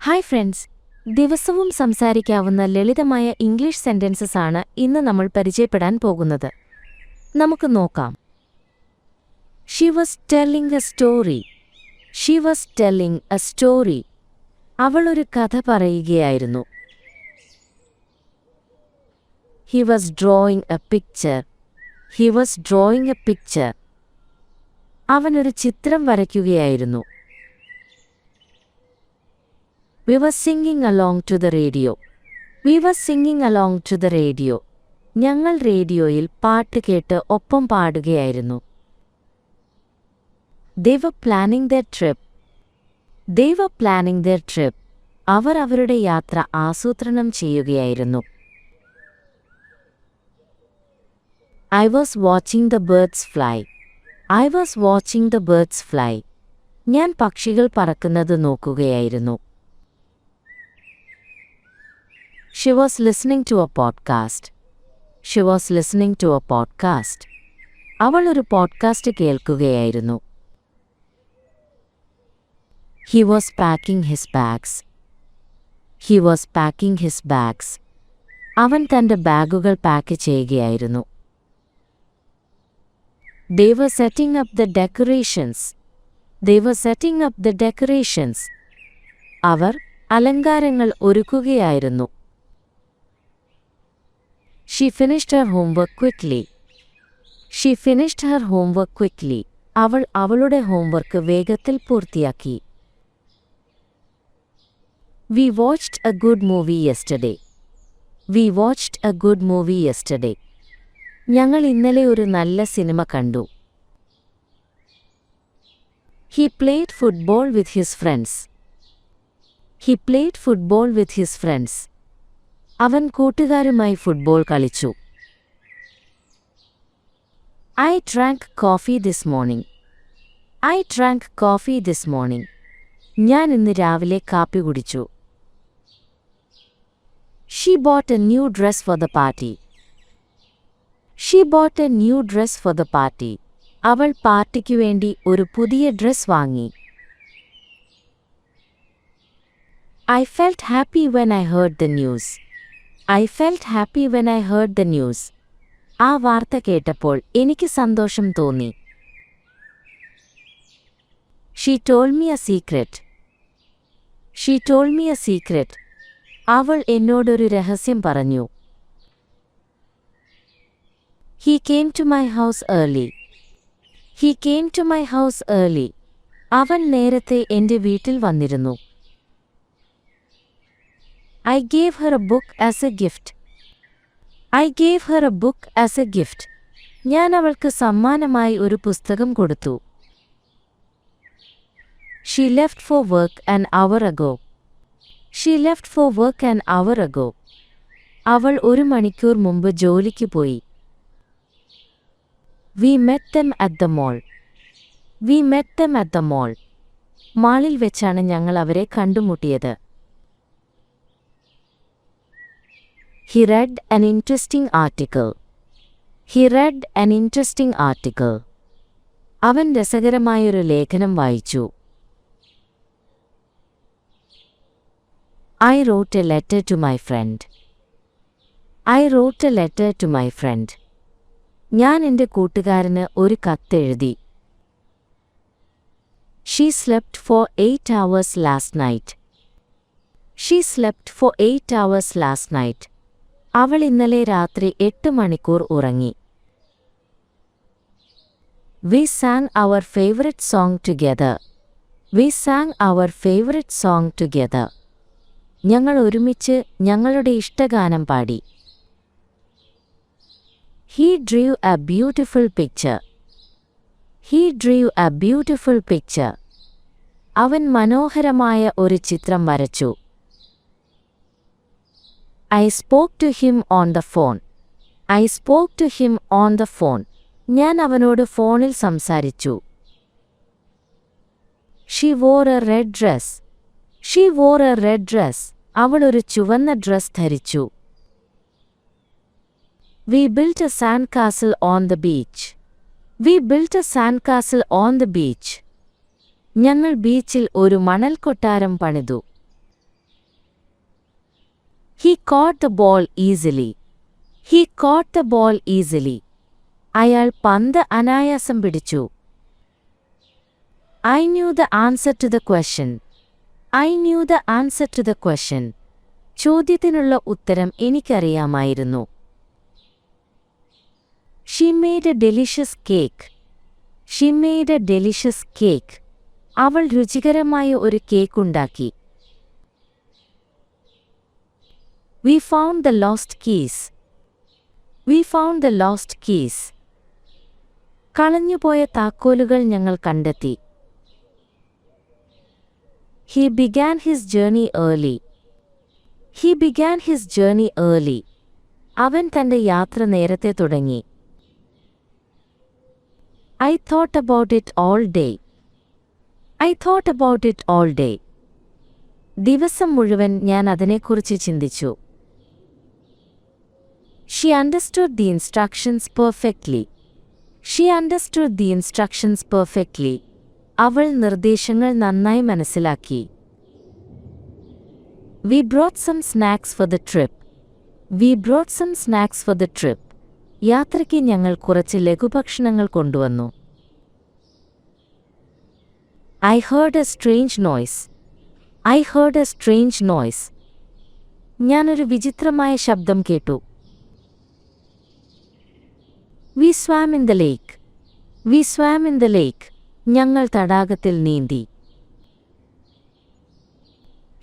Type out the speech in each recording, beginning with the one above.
Hi friends, ദിവസവും സംസാരിക്കാവുന്ന ലളിതമായ English sentences ആണ് ഇന്ന് നമ്മൾ പരിചയപ്പെടാൻ പോകുന്നത്. നമുക്ക് നോക്കാം. She was telling a story. She was telling a story. അവൾ ഒരു കഥ പറയുകയായിരുന്നു. He was drawing a picture. He was drawing a picture. അവൻ ഒരു ചിത്രം വരയ്ക്കുകയായിരുന്നു. We were singing along to the radio. We were singing along to the radio. ഞങ്ങൾ റേഡിയോയിൽ പാട്ട് കേട്ട് ഒപ്പം പാടുകയായിരുന്നു. They were planning their trip. They were planning their trip. അവർ അവരുടെ യാത്ര ആസൂത്രണം ചെയ്യുകയായിരുന്നു. I was watching the birds fly. I was watching the birds fly. ഞാൻ പക്ഷികൾ പറക്കുന്നത് നോക്കുകയായിരുന്നു. She was listening to a podcast. She was listening to a podcast. അവൾ ഒരു podcast കേൾക്കുകയായിരുന്നു. He was packing his bags. He was packing his bags. അവൻ തന്റെ ബാഗുകൾ pack ചെയ്യുകയായിരുന്നു. They were setting up the decorations. They were setting up the decorations. അവർ അലങ്കാരങ്ങൾ ഒരുക്കുകയായിരുന്നു. She finished her homework quickly. She finished her homework quickly. അവൾ അവളുടെ homework വേഗത്തിൽ പൂർത്തിയാക്കി. We watched a good movie yesterday. We watched a good movie yesterday. ഞങ്ങൾ ഇന്നലെ ഒരു നല്ല cinema കണ്ടു. He played football with his friends. He played football with his friends. അവൻ കൂട്ടുകാരുമായി ഫുട്ബോൾ കളിച്ചു. I drank coffee this morning. I drank coffee this morning. ഞാൻ ഇന്ന് രാവിലെ കാപ്പി കുടിച്ചു. She bought a new dress for the party. She bought a new dress for the party. അവൾ പാർട്ടിക്ക് വേണ്ടി ഒരു പുതിയ ഡ്രസ് വാങ്ങി. I felt happy when I heard the news. I felt happy when I heard the news. ആ വാർത്ത കേട്ടപ്പോൾ എനിക്ക് സന്തോഷം തോന്നി. She told me a secret. She told me a secret. അവൾ എന്നോടൊരു രഹസ്യം പറഞ്ഞു. He came to my house early. He came to my house early. അവൻ നേരത്തെ എൻ്റെ വീട്ടിൽ വന്നിരുന്നു. I gave her a book as a gift. I gave her a book as a gift. ഞാൻ അവൾക്ക് സമ്മാനമായി ഒരു പുസ്തകം കൊടുത്തു. She left for work an hour ago. She left for work an hour ago. അവൾ ഒരു മണിക്കൂർ മുമ്പ് ജോലിക്ക് പോയി. We met them at the mall. We met them at the mall. മാളിൽ വെച്ചാണ് ഞങ്ങൾ അവരെ കണ്ടുമുട്ടിയത്. He read an interesting article. He read an interesting article. അവൻ രസകരമായൊരു ലേഖനം വായിച്ചു. I wrote a letter to my friend. I wrote a letter to my friend. ഞാൻ എൻ്റെ കൂട്ടുകാരന് ഒരു കത്തെഴുതി. She slept for 8 hours last night. She slept for 8 hours last night. അവൾ ഇന്നലെ രാത്രി 8 മണിക്കൂർ ഉറങ്ങി. We sang our favorite song together. We sang our favorite song together. ഞങ്ങൾ ഒരുമിച്ച് ഞങ്ങളുടെ ഇഷ്ടഗാനം പാടി. He drew a beautiful picture. He drew a beautiful picture. അവൻ മനോഹരമായ ഒരു ചിത്രം വരച്ചു. I spoke to him on the phone. I spoke to him on the phone. ഞാൻ അവനോട് ഫോണിൽ സംസാരിച്ചു. She wore a red dress. She wore a red dress. അവൾ ഒരു ചുവന്ന ഡ്രസ് ധരിച്ചു. We built a sandcastle on the beach. We built a sandcastle on the beach. ഞങ്ങൾ ബീച്ചിൽ ഒരു മണൽ കൊട്ടാരം പണിതു. He caught the ball easily. He caught the ball easily. അയാൾ പന്ത് അനായാസം പിടിച്ചു. I knew the answer to the question. I knew the answer to the question. ചോദ്യത്തിനുള്ള ഉത്തരം എനിക്കറിയാമായിരുന്നു. She made a delicious cake. She made a delicious cake. അവൾ രുചികരമായ ഒരു കേക്ക് ഉണ്ടാക്കി. We found the lost keys. We found the lost keys. കളഞ്ഞുപോയ താക്കോലുകൾ ഞങ്ങൾ കണ്ടെത്തി. He began his journey early. He began his journey early. അവൻ തന്റെ യാത്ര നേരത്തെ തുടങ്ങി. I thought about it all day. I thought about it all day. ദിവസം മുഴുവൻ ഞാൻ അതിനെക്കുറിച്ച് ചിന്തിച്ചു. She understood the instructions perfectly. She understood the instructions perfectly. അവൾ നിർദ്ദേശങ്ങൾ നന്നായി മനസ്സിലാക്കി. We brought some snacks for the trip. We brought some snacks for the trip. യാത്രയ്ക്ക് ഞങ്ങൾ കുറച്ച് ലഘുഭക്ഷണങ്ങൾ കൊണ്ടുവന്നു. I heard a strange noise. I heard a strange noise. ഞാനൊരു വിചിത്രമായ ശബ്ദം കേട്ടു. We swam in the lake. We swam in the lake. ഞങ്ങൾ തടാകത്തിൽ നീന്തി.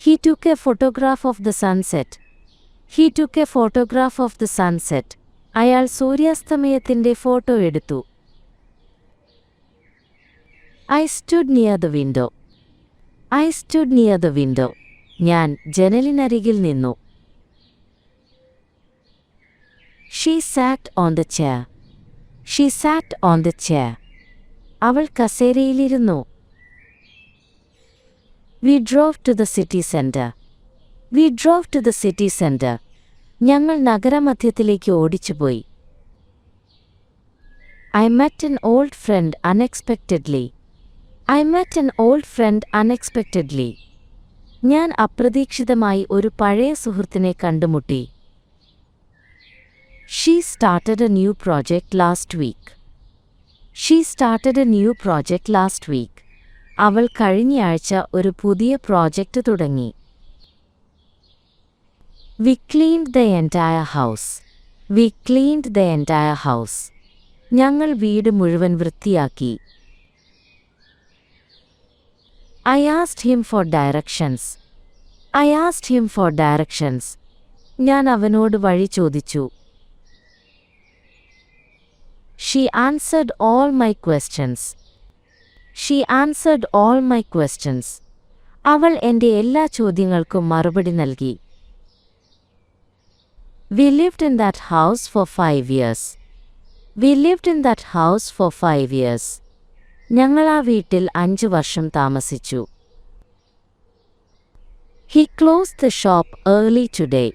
He took a photograph of the sunset. He took a photograph of the sunset. അയാൾ സൂര്യാസ്തമയത്തിന്റെ photo എടുത്തു. I stood near the window. I stood near the window. ഞാൻ ജനലിനരികിൽ നിന്നു. She sat on the chair. She sat on the chair. അവൾ കസേരയിലിരുന്നു. We drove to the city center. We drove to the city center. ഞങ്ങൾ നഗരമധ്യത്തിലേക്ക് ഓടിച്ചുപോയി. I met an old friend unexpectedly. I met an old friend unexpectedly. ഞാൻ അപ്രതീക്ഷിതമായി ഒരു പഴയ സുഹൃത്തിനെ കണ്ടുമുട്ടി. She started a new project last week. She started a new project last week. അവൾ കഴിഞ്ഞയാഴ്ച ഒരു പുതിയ പ്രോജക്റ്റ് തുടങ്ങി. We cleaned the entire house. We cleaned the entire house. ഞങ്ങൾ വീട് മുഴുവൻ വൃത്തിയാക്കി. I asked him for directions. I asked him for directions. ഞാൻ അവനോട് വഴി ചോദിച്ചു. She answered all my questions. She answered all my questions. അവൾ എൻ്റെ എല്ലാ ചോദ്യങ്ങൾക്കും മറുപടി നൽകി. We lived in that house for 5 years. We lived in that house for 5 years. ഞങ്ങൾ ആ വീട്ടിൽ 5 വർഷം താമസിച്ചു. He closed the shop early today.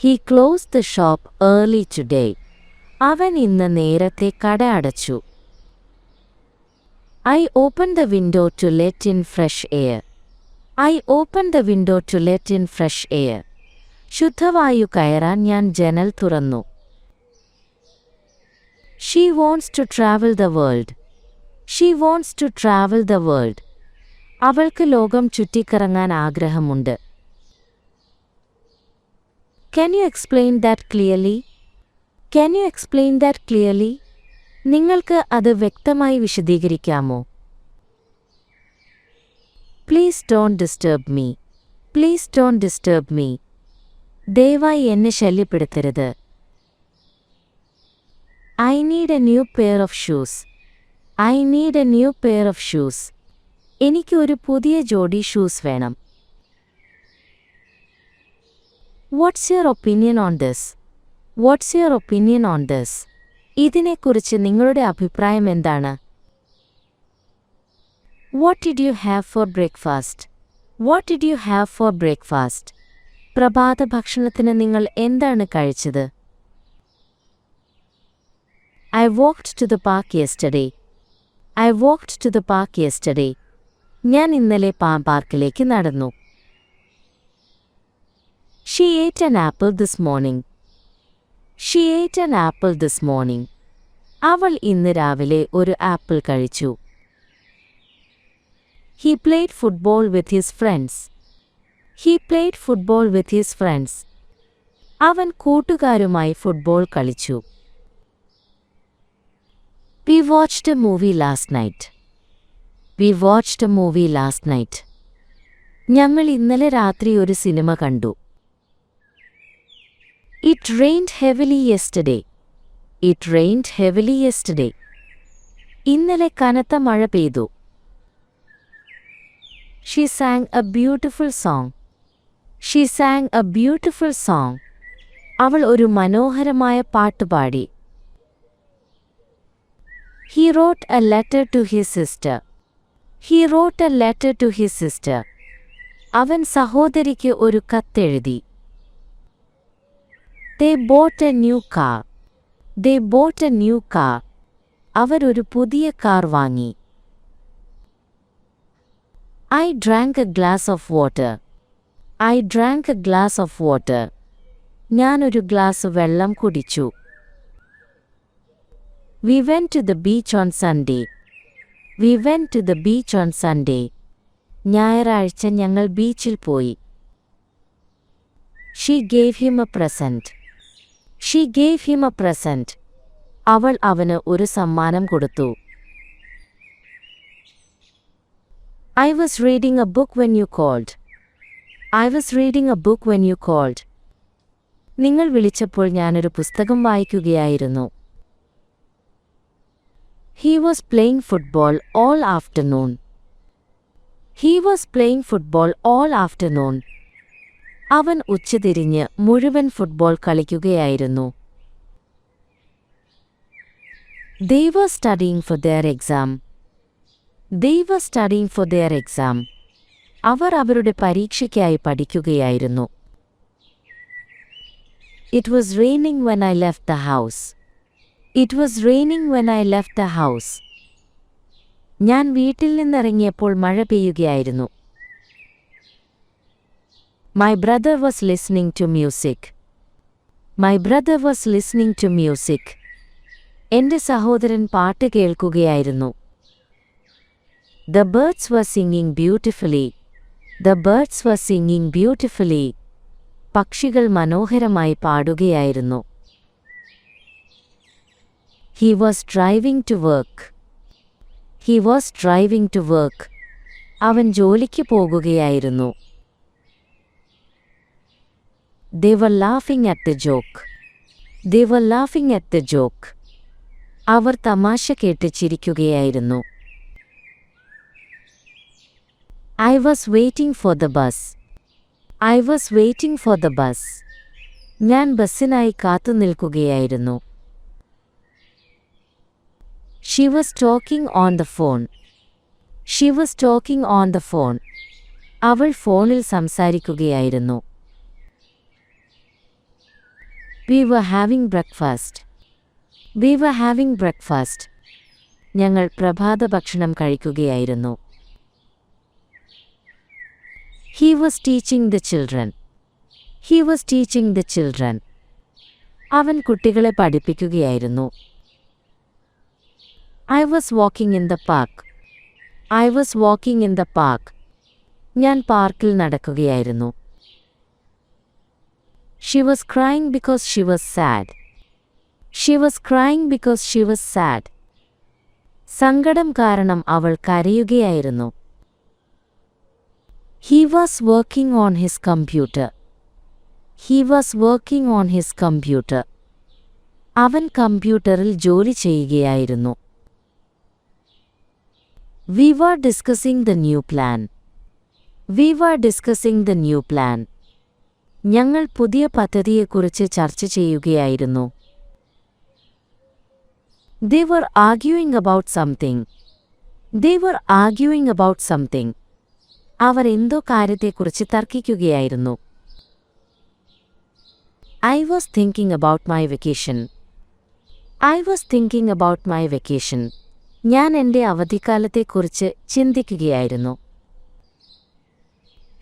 He closed the shop early today. അവൻ ഇന്ന് നേരത്തെ കട അടച്ചു. I opened the window to let in fresh air. I opened the window to let in fresh air. ശുദ്ധവായു കയറാൻ ഞാൻ ജനൽ തുറന്നു. She wants to travel the world. She wants to travel the world. അവൾക്ക് ലോകം ചുറ്റിക്കറങ്ങാൻ ആഗ്രഹമുണ്ട്. Can you explain that clearly? Can you explain that clearly? നിങ്ങൾക്ക് അത് വ്യക്തമായി വിശദീകരിക്കാമോ? Please don't disturb me. Please don't disturb me. ദയവായി എന്നെ ശല്യപ്പെടുത്തരുത്. I need a new pair of shoes. I need a new pair of shoes. എനിക്ക് ഒരു പുതിയ ജോഡി ഷൂസ് വേണം. What's your opinion on this? What's your opinion on this? ഇതിനെക്കുറിച്ച് നിങ്ങളുടെ അഭിപ്രായം എന്താണ്? What did you have for breakfast? What did you have for breakfast? പ്രഭാത ഭക്ഷണത്തിന് നിങ്ങൾ എന്താണ് കഴിച്ചത്? I walked to the park yesterday. I walked to the park yesterday. ഞാൻ ഇന്നലെ പാർക്കിലേക്ക് നടന്നു. She ate an apple this morning. She ate an apple this morning. അവൾ ഇന്ന് രാവിലെ ഒരു ആപ്പിൾ കഴിച്ചു. He played football with his friends. He played football with his friends. അവൻ കൂട്ടുകാരുമായി ഫുട്ബോൾ കളിച്ചു. We watched a movie last night. We watched a movie last night. ഞങ്ങൾ ഇന്നലെ രാത്രി ഒരു സിനിമ കണ്ടു. It rained heavily yesterday. It rained heavily yesterday. ഇന്നലെ കനത്ത മഴ പെയ്തു. She sang a beautiful song. She sang a beautiful song. അവൾ ഒരു മനോഹരമായ പാട്ട് പാടി. He wrote a letter to his sister. He wrote a letter to his sister. അവൻ സഹോദരിക്ക് ഒരു കത്തെഴുതി. They bought a new car. They bought a new car. അവർ ഒരു പുതിയ കാർ വാങ്ങി. I drank a glass of water. I drank a glass of water. ഞാൻ ഒരു glass വെള്ളം കുടിച്ചു. We went to the beach on Sunday. We went to the beach on Sunday. ഞായറാഴ്ച ഞങ്ങൾ ബീച്ചിൽ പോയി. She gave him a present. She gave him a present. അവൾ അവന് ഒരു സമ്മാനം കൊടുത്തു. I was reading a book when you called. I was reading a book when you called. നിങ്ങൾ വിളിച്ചപ്പോൾ ഞാനൊരു പുസ്തകം വായിക്കുകയായിരുന്നു. He was playing football all afternoon. He was playing football all afternoon. അവൻ ഉച്ചതിരിഞ്ഞ് മുഴുവൻ football കളിക്കുകയായിരുന്നു. They were studying for their exam. They were studying for their exam. അവർ അവരുടെ പരീക്ഷയ്ക്കായി പഠിക്കുകയായിരുന്നു. It was raining when I left the house. It was raining when I left the house. ഞാൻ വീട്ടിൽ നിന്നിറങ്ങിയപ്പോൾ മഴ പെയ്യുകയായിരുന്നു. My brother was listening to music. My brother was listening to music. എൻ്റെ സഹോദരൻ പാട്ട് കേൾക്കുകയായിരുന്നു. The birds were singing beautifully. The birds were singing beautifully. പക്ഷികൾ മനോഹരമായി പാടുകയായിരുന്നു. He was driving to work. He was driving to work. അവൻ ജോലിക്ക് പോകുകയായിരുന്നു. They were laughing at the joke. They were laughing at the joke. അവർ തമാശ കേട്ട് ചിരിക്കുകയായിരുന്നു. I was waiting for the bus. I was waiting for the bus. ഞാൻ ബസ്സിനായി കാത്തുനിൽക്കുകയായിരുന്നു. She was talking on the phone. She was talking on the phone. അവൾ ഫോണിൽ സംസാരിക്കുകയായിരുന്നു. We were having breakfast. We were having breakfast. ഞങ്ങൾ പ്രഭാത ഭക്ഷണം കഴിക്കുകയായിരുന്നു. He was teaching the children. He was teaching the children. അവൻ കുട്ടികളെ പഠിപ്പിക്കുകയായിരുന്നു. I was walking in the park. I was walking in the park. ഞാൻ പാർക്കിൽ നടക്കുകയായിരുന്നു. She was crying because she was sad. She was crying because she was sad. സങ്കടം കാരണം അവൾ കരയുകയായിരുന്നു. He was working on his computer. He was working on his computer. അവൻ കമ്പ്യൂട്ടറിൽ ജോലി ചെയ്യുകയായിരുന്നു. We were discussing the new plan. We were discussing the new plan. ഞങ്ങൾ പുതിയ പദ്ധതിയെക്കുറിച്ച് ചർച്ച ചെയ്യുകയായിരുന്നു. They were arguing about something. They were arguing about something. അവർ എന്തോ കാര്യത്തെക്കുറിച്ച് തർക്കിക്കുകയായിരുന്നു. I was thinking about my vacation. I was thinking about my vacation. ഞാൻ എൻ്റെ അവധിക്കാലത്തെക്കുറിച്ച് ചിന്തിക്കുകയായിരുന്നു.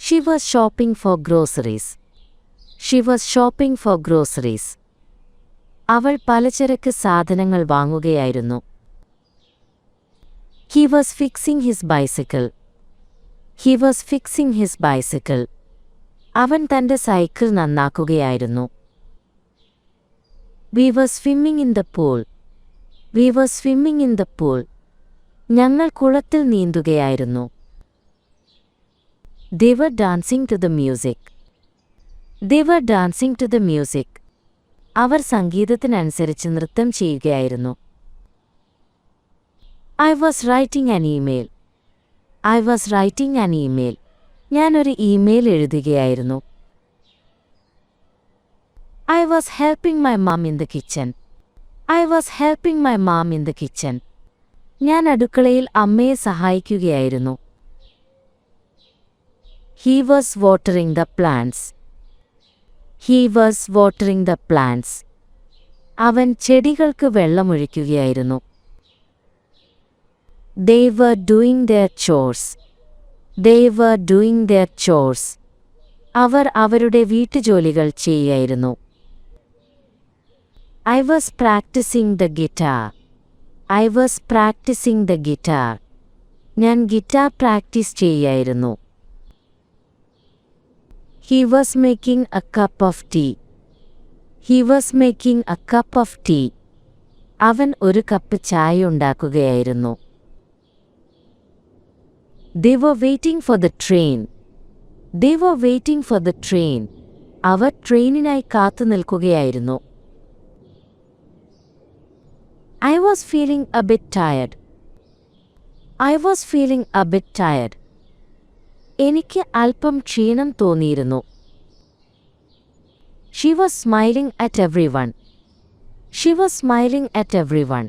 She was shopping for groceries. She was shopping for groceries. അവൾ പലചരക്ക് സാധനങ്ങൾ വാങ്ങുകയായിരുന്നു. He was fixing his bicycle. He was fixing his bicycle. അവൻ തന്റെ cycle നന്നാക്കുകയായിരുന്നു. We were swimming in the pool. We were swimming in the pool. ഞങ്ങൾ കുളത്തിൽ നീന്തുകയായിരുന്നു. They were dancing to the music. They were dancing to the music. അവർ സംഗീതത്തിനനുസരിച്ച് നൃത്തം ചെയ്യുകയായിരുന്നു. I was writing an email. I was writing an email. ഞാനൊരു email എഴുതുകയായിരുന്നു. I was helping my mom in the kitchen. I was helping my mom in the kitchen. ഞാൻ അടുക്കളയിൽ അമ്മയെ സഹായിക്കുകയായിരുന്നു. He was watering the plants. He was watering the plants. അവൻ ചെടികൾക്ക് വെള്ളമൊഴിക്കുകയായിരുന്നു. They were doing their chores. They were doing their chores. അവർ അവരുടെ വീട്ടുജോലികൾ ചെയ്യുകയായിരുന്നു. I was practicing the guitar. I was practicing the guitar. ഞാൻ guitar practice ചെയ്യുകയായിരുന്നു. He was making a cup of tea. He was making a cup of tea. അവൻ ഒരു cup ചായ ഉണ്ടാക്കുകയായിരുന്നു. They were waiting for the train. They were waiting for the train. അവർ ട്രെയിനിനായി കാത്തു നിൽക്കുകയായിരുന്നു. I was feeling a bit tired. I was feeling a bit tired. എനിക്ക് അല്പം ക്ഷീണം തോന്നിയിരുന്നു. She was smiling at everyone. She was smiling at everyone.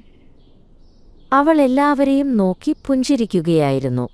അവൾ എല്ലാവരെയും നോക്കി പുഞ്ചിരിക്കുകയായിരുന്നു.